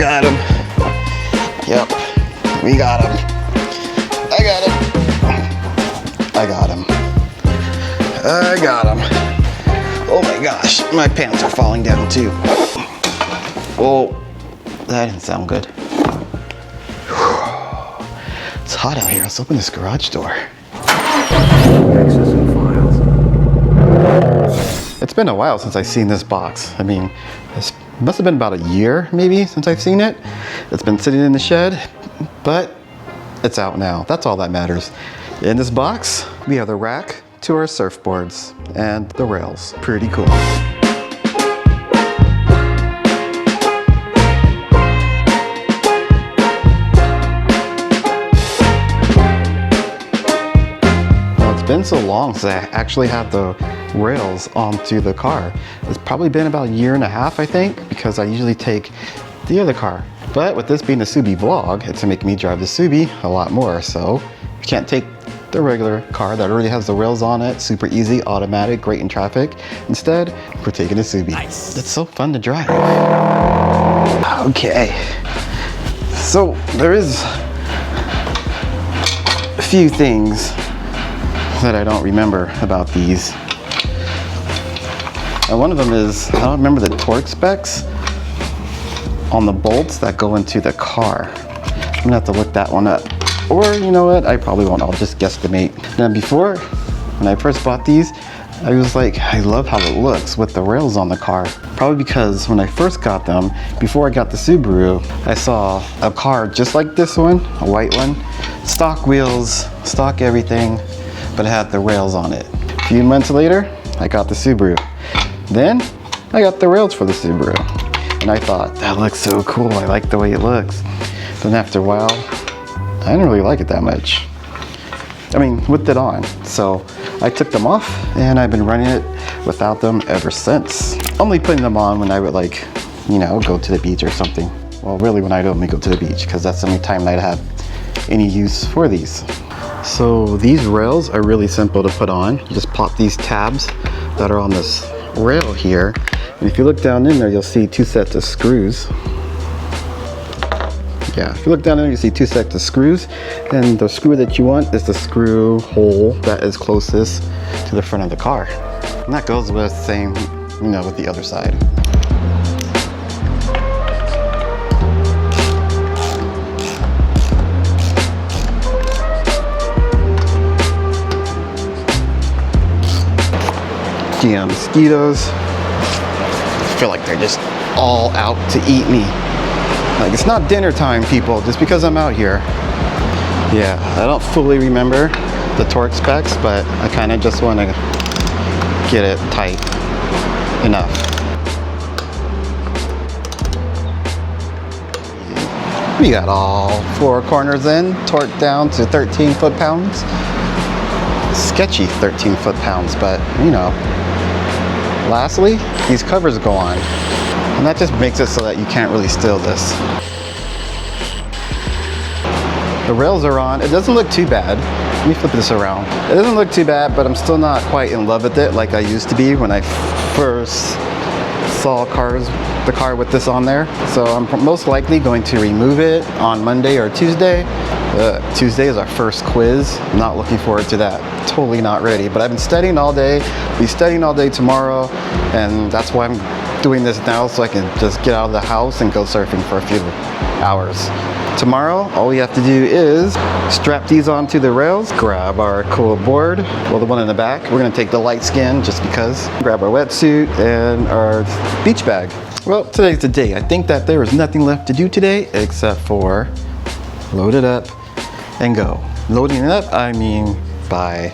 got him. Yep, we got him. I got him. I got him. I got him. Oh my gosh, my pants are falling down too. Oh, that didn't sound good. It's hot out here. Let's open this garage door. It's been a while since I've seen this box. I mean, it must have been about a year maybe since I've seen it. It's been sitting in the shed, but it's out now. That's all that matters. In this box, we have the rack to our surfboards and the rails. Pretty cool. It's been so long since I actually had the rails onto the car. It's probably been about a year and a half, I think, because I usually take the other car. But with this being a Subie vlog, it's making me drive the Subie a lot more. So you can't take the regular car that already has the rails on it, super easy, automatic, great in traffic. Instead, we're taking a Subie. Nice. It's so fun to drive. Okay. So there is a few things that I don't remember about these. And one of them is, I don't remember the torque specs on the bolts that go into the car. I'm gonna have to look that one up. Or you know what, I probably won't, I'll just guesstimate. Now before, when I first bought these, I was like, I love how it looks with the rails on the car. Probably because when I first got them, before I got the Subaru, I saw a car just like this one, a white one, stock wheels, stock everything, but it had the rails on it. A few months later, I got the Subaru. Then, I got the rails for the Subaru. And I thought, that looks so cool, I like the way it looks. Then after a while, I didn't really like it that much. I mean, with it on. So, I took them off, and I've been running it without them ever since. Only putting them on when I would like, you know, go to the beach or something. Well, really when I only go to the beach, because that's the only time I'd have any use for these. So these rails are really simple to put on. You just pop these tabs that are on this rail here. And if you look down in there, you'll see two sets of screws. Yeah, if you look down in there, you see two sets of screws. And the screw that you want is the screw hole that is closest to the front of the car. And that goes with same, you know, with the other side. Yeah, mosquitoes. I feel like they're just all out to eat me. Like, it's not dinner time, people, just because I'm out here. Yeah, I don't fully remember the torque specs, but I kind of just want to get it tight enough. We got all four corners in, torqued down to 13 foot-pounds. Sketchy 13 foot-pounds, but you know. Lastly, these covers go on, and that just makes it so that you can't really steal this. The rails are on. It doesn't look too bad. Let me flip this around. It doesn't look too bad, but I'm still not quite in love with it like I used to be when I first saw the car with this on there. So I'm most likely going to remove it on Monday or Tuesday. Tuesday is our first quiz. I'm not looking forward to that. Totally not ready, but I've been studying all day. I'll be studying all day tomorrow, and that's why I'm doing this now, so I can just get out of the house and go surfing for a few hours. Tomorrow, all we have to do is strap these onto the rails, grab our cool board, well, the one in the back. We're gonna take the light skin just because. Grab our wetsuit and our beach bag. Well, today's the day. I think that there is nothing left to do today except for load it up and go. Loading it up, I mean by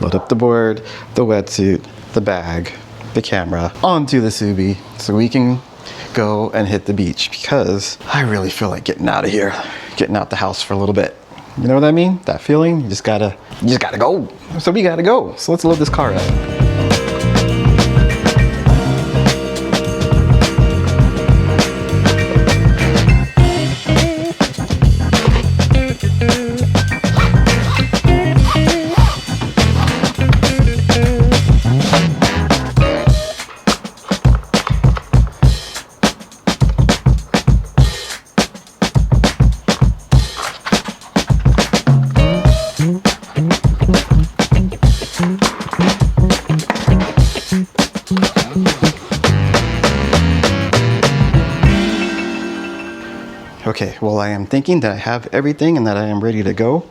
load up the board, the wetsuit, the bag, the camera onto the Subie so we can go and hit the beach, because I really feel like getting out of here, getting out the house for a little bit. You know what I mean? That feeling, you just gotta go. So we gotta go. So let's load this car up. Okay, well, I am thinking that I have everything and that I am ready to go.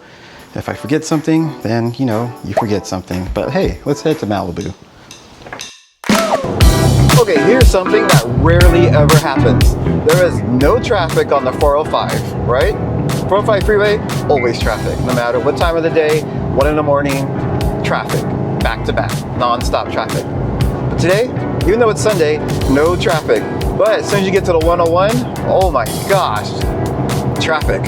If I forget something, then, you know, you forget something. But hey, let's head to Malibu. Okay, here's something that rarely ever happens. There is no traffic on the 405, right? 405 freeway, always traffic. No matter what time of the day, 1 in the morning, traffic. Back to back, non-stop traffic. But today, even though it's Sunday, no traffic. But as soon as you get to the 101, oh my gosh, traffic.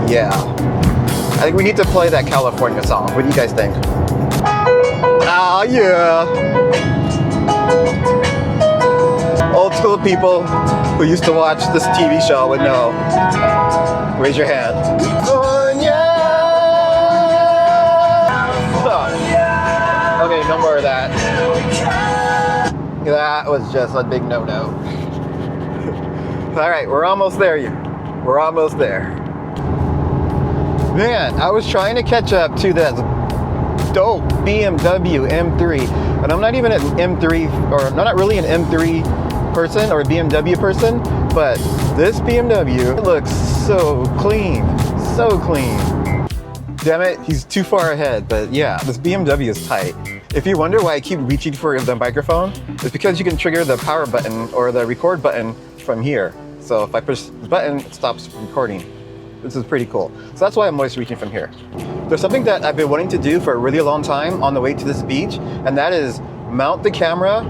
Yeah. I think we need to play that California song. What do you guys think? Ah, yeah. Old school people who used to watch this TV show would know. Raise your hand. Okay, no more of that. That was just a big no-no. All right, we're almost there. We're almost there. Man, I was trying to catch up to that dope BMW M3, and I'm not even an M3, or I'm not really an M3 person or a BMW person, but this BMW looks so clean, so clean. Damn it, he's too far ahead, but yeah, this BMW is tight. If you wonder why I keep reaching for the microphone, it's because you can trigger the power button or the record button from here. So if I push the button, it stops recording. This is pretty cool. So that's why I'm always reaching from here. There's something that I've been wanting to do for a really long time on the way to this beach, and that is mount the camera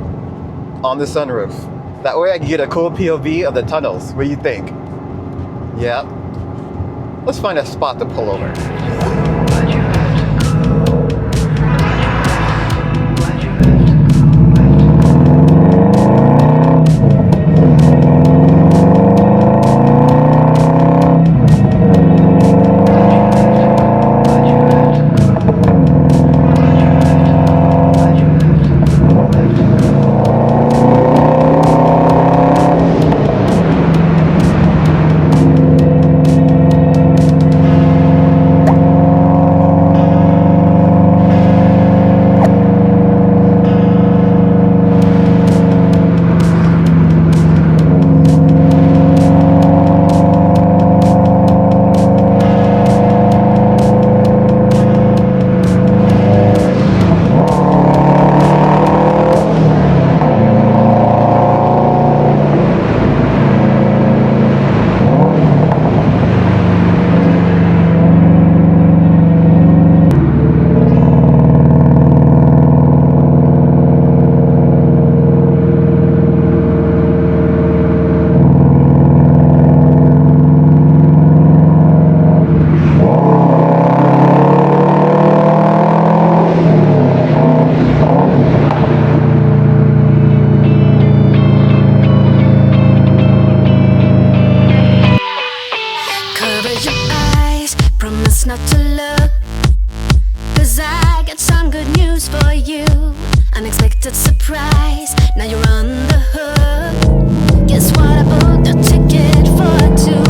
on the sunroof. That way I can get a cool POV of the tunnels. What do you think? Yeah. Let's find a spot to pull over. Not to look, 'cause I got some good news for you. Unexpected surprise, now you're on the hook. Guess what, I booked a ticket for two.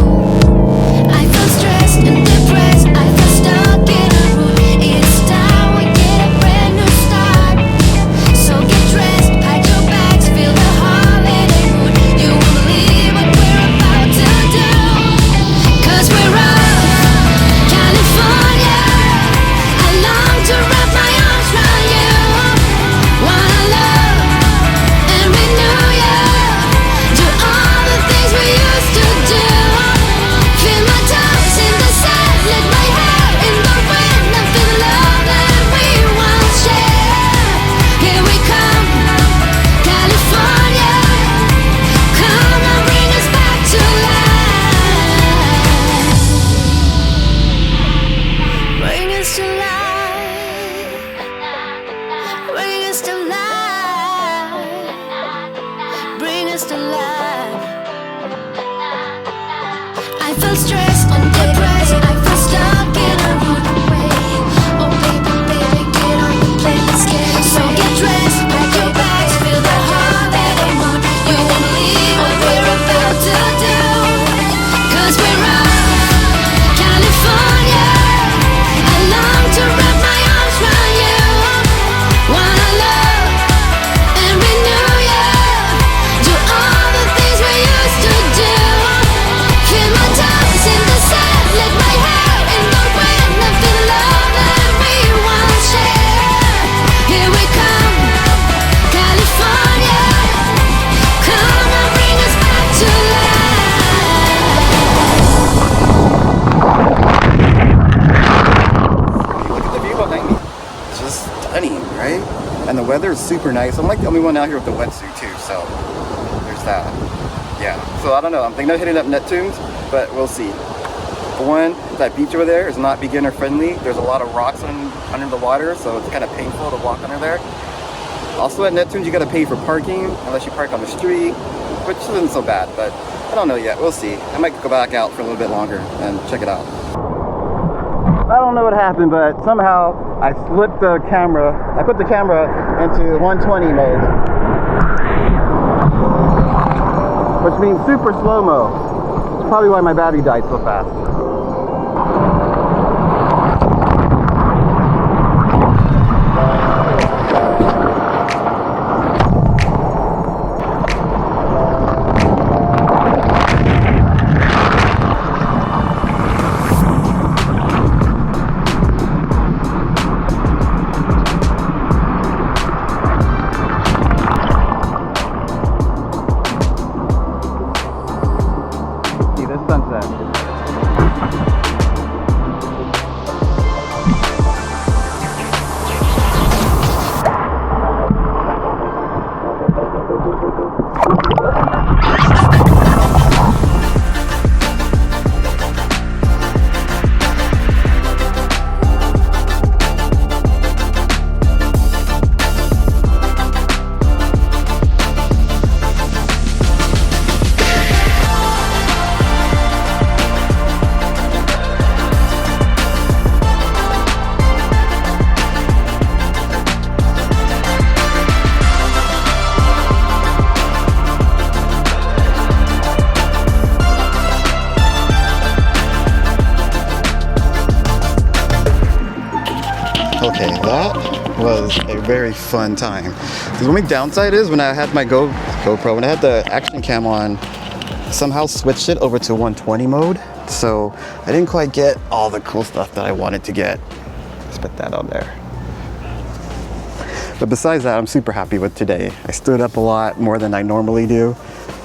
I feel stressed and depressed, I feel stuck in a room. It's time we get a brand new start. So get dressed, pack your bags, feel the holiday mood. You won't believe what we're about to do, 'cause we're on California. I long to wrap my arms around you. Wanna love and renew you. Do all the things we used to do. Feel my toes in the sand, let my hair in the wind, and feel the love that we once shared. Here we come, California. Come and bring us back to life. Bring us to life. Bring us to life. Bring us to life. I feel stressed and depressed, I feel stuck in a runaway. Oh baby, baby, get on the plane, let's get it. So get dressed, pack your bags, feel the holiday mood. You won't believe what we're about to do, 'cause we're on California. I long to wrap my arms around you. Wanna love and renew weather is super nice. I'm like the only one out here with the wetsuit too, so there's that. Yeah, so I don't know. I'm thinking of hitting up Neptune's, but we'll see. For one, that beach over there is not beginner friendly. There's a lot of rocks under the water, so it's kind of painful to walk under there. Also at Neptune's, you got to pay for parking unless you park on the street, which isn't so bad, but I don't know yet. We'll see. I might go back out for a little bit longer and check it out. I don't know what happened, but somehow I slipped the camera. I put the camera into 120 mode, which means super slow-mo. It's probably why my battery died so fast. Okay, that was a very fun time. The only downside is when I had my GoPro, when I had the action cam on, somehow switched it over to 120 mode. So I didn't quite get all the cool stuff that I wanted to get. Let's put that on there. But besides that, I'm super happy with today. I stood up a lot more than I normally do.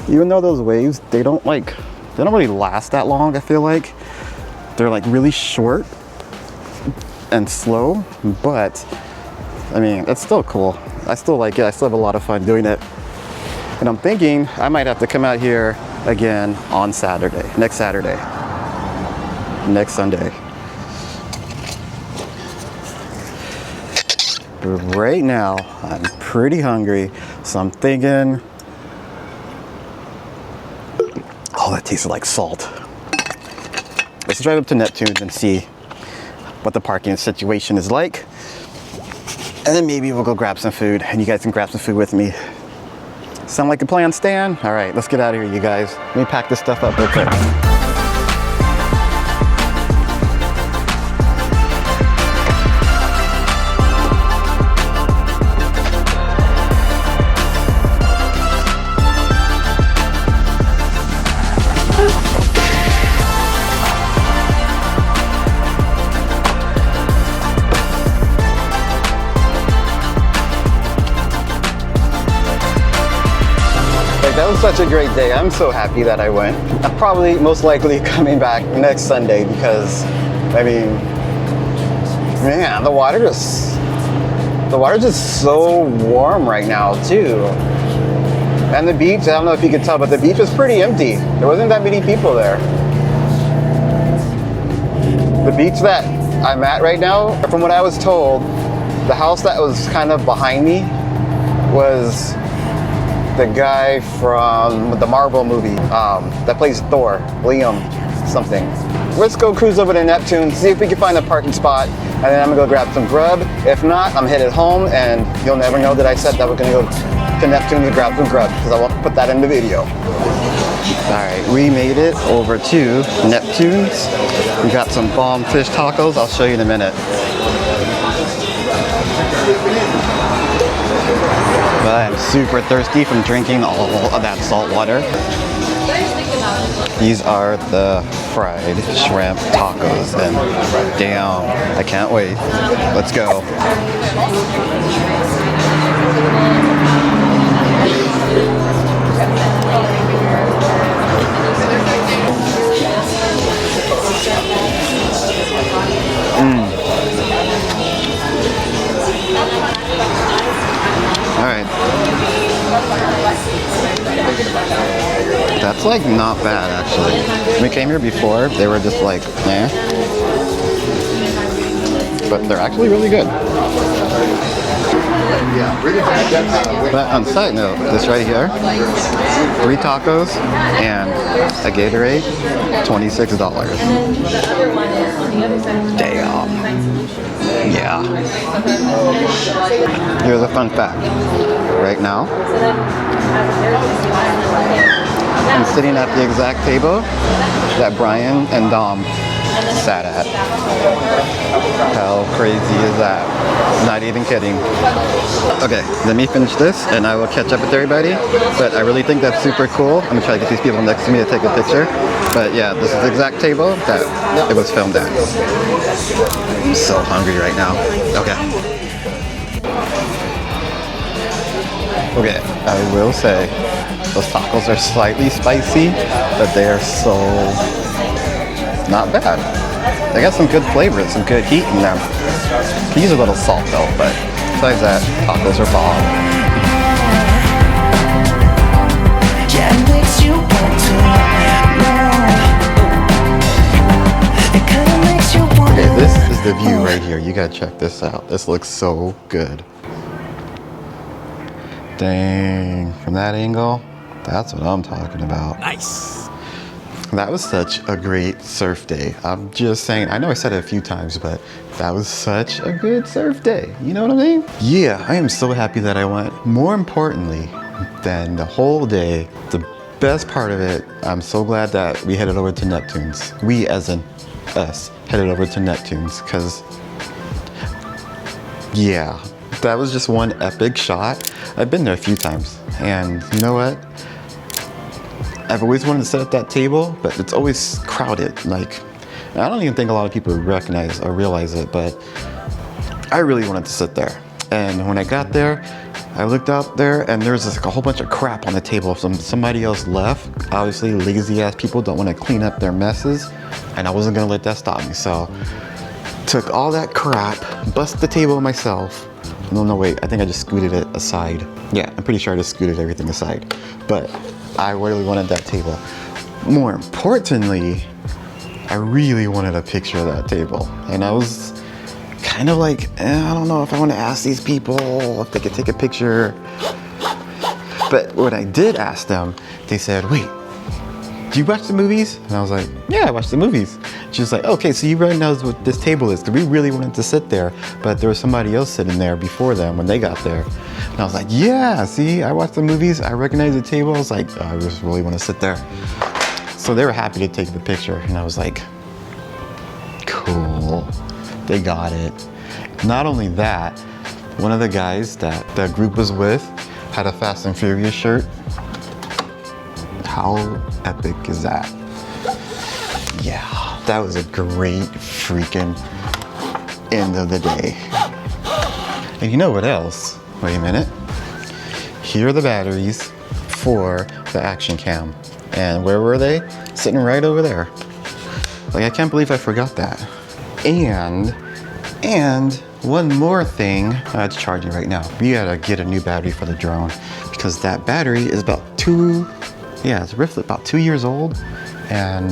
Even though those waves, they don't really last that long, I feel like. They're like really short and slow, but I mean, it's still cool. I still like it. I still have a lot of fun doing it. And I'm thinking I might have to come out here again on Saturday, next Sunday. But right now, I'm pretty hungry, so I'm thinking, oh, that tastes like salt. Let's drive up to Neptune and see what the parking situation is like. And then maybe we'll go grab some food and you guys can grab some food with me. Sound like a plan, Stan? All right, let's get out of here, you guys. Let me pack this stuff up real quick. That was such a great day. I'm so happy that I went. I'm probably most likely coming back next Sunday because, I mean, man, the water's just so warm right now too. And the beach, I don't know if you can tell, but the beach was pretty empty. There wasn't that many people there. The beach that I'm at right now, from what I was told, the house that was kind of behind me was the guy from the Marvel movie that plays Thor, Liam something. Let's go cruise over to Neptune, see if we can find a parking spot, and then I'm gonna go grab some grub. If not, I'm headed home, and you'll never know that I said that we're gonna go to Neptune to grab some grub, because I won't put that in the video. All right, we made it over to Neptune's. We got some bomb fish tacos. I'll show you in a minute. But I'm super thirsty from drinking all of that salt water. These are the fried shrimp tacos, and damn, I can't wait. Let's go. That's like not bad actually. When we came here before, they were just like, eh. But they're actually really good. But on side note, this right here, 3 tacos and a Gatorade, $26. Damn. Yeah. Here's a fun fact. Right now, I'm sitting at the exact table that Brian and Dom sat at. How crazy is that? Not even kidding. Okay, let me finish this and I will catch up with everybody. But I really think that's super cool. I'm gonna try to get these people next to me to take a picture. But yeah, this is the exact table that it was filmed at. I'm so hungry right now. Okay. Okay, I will say those tacos are slightly spicy, but they are so not bad. They got some good flavor, some good heat in them. Can use a little salt though, but besides that, tacos are bomb. Okay, this is the view right here. You gotta check this out. This looks so good. Dang, from that angle, that's what I'm talking about. Nice. That was such a great surf day. I'm just saying, I know I said it a few times, but that was such a good surf day. You know what I mean? Yeah, I am so happy that I went. More importantly than the whole day, the best part of it, I'm so glad that we headed over to Neptune's. We, as in us, headed over to Neptune's, because yeah, that was just one epic shot. I've been there a few times, and you know what? I've always wanted to sit at that table, but it's always crowded. Like, I don't even think a lot of people recognize or realize it, but I really wanted to sit there. And when I got there, I looked out there and there's like a whole bunch of crap on the table. Somebody else left. Obviously, lazy ass people don't want to clean up their messes, and I wasn't gonna let that stop me. So, took all that crap, busted the table myself. No, wait, I think I just scooted it aside. Yeah, I'm pretty sure I just scooted everything aside. But I really wanted that table. More importantly, I really wanted a picture of that table. And I was kind of like, I don't know if I want to ask these people if they could take a picture. But when I did ask them, they said, wait, do you watch the movies? And I was like, yeah, I watch the movies. She was like, okay, so you already know what this table is, because we really wanted to sit there, but there was somebody else sitting there before them when they got there. And I was like, yeah, see, I watch the movies, I recognize the table. I was like, oh, I just really want to sit there. So they were happy to take the picture, and I was like, cool, they got it. Not only that, one of the guys that the group was with had a Fast and Furious shirt. How epic is that? Yeah, that was a great freaking end of the day. And you know what else? Wait a minute. Here are the batteries for the action cam. And where were they? Sitting right over there. Like, I can't believe I forgot that. And one more thing, it's charging right now. We gotta get a new battery for the drone, because that battery is about it's roughly about 2 years old, and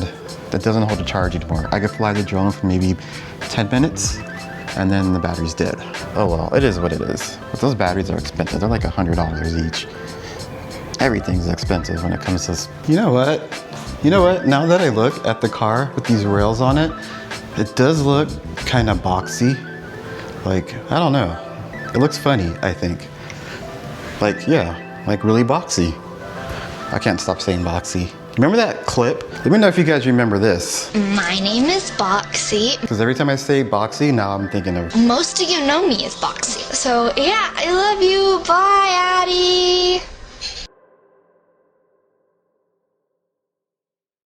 that doesn't hold a charge anymore. I could fly the drone for maybe 10 minutes, and then the battery's dead. Oh well, it is what it is. But those batteries are expensive. They're like $100 each. Everything's expensive when it comes to... You know what? Now that I look at the car with these rails on it, it does look kind of boxy. Like, I don't know. It looks funny, I think. Like, yeah, like really boxy. I can't stop saying boxy. Remember that clip? Let me know if you guys remember this. My name is Boxy. Because every time I say boxy, now I'm thinking of... Most of you know me as Boxy. So yeah, I love you. Bye.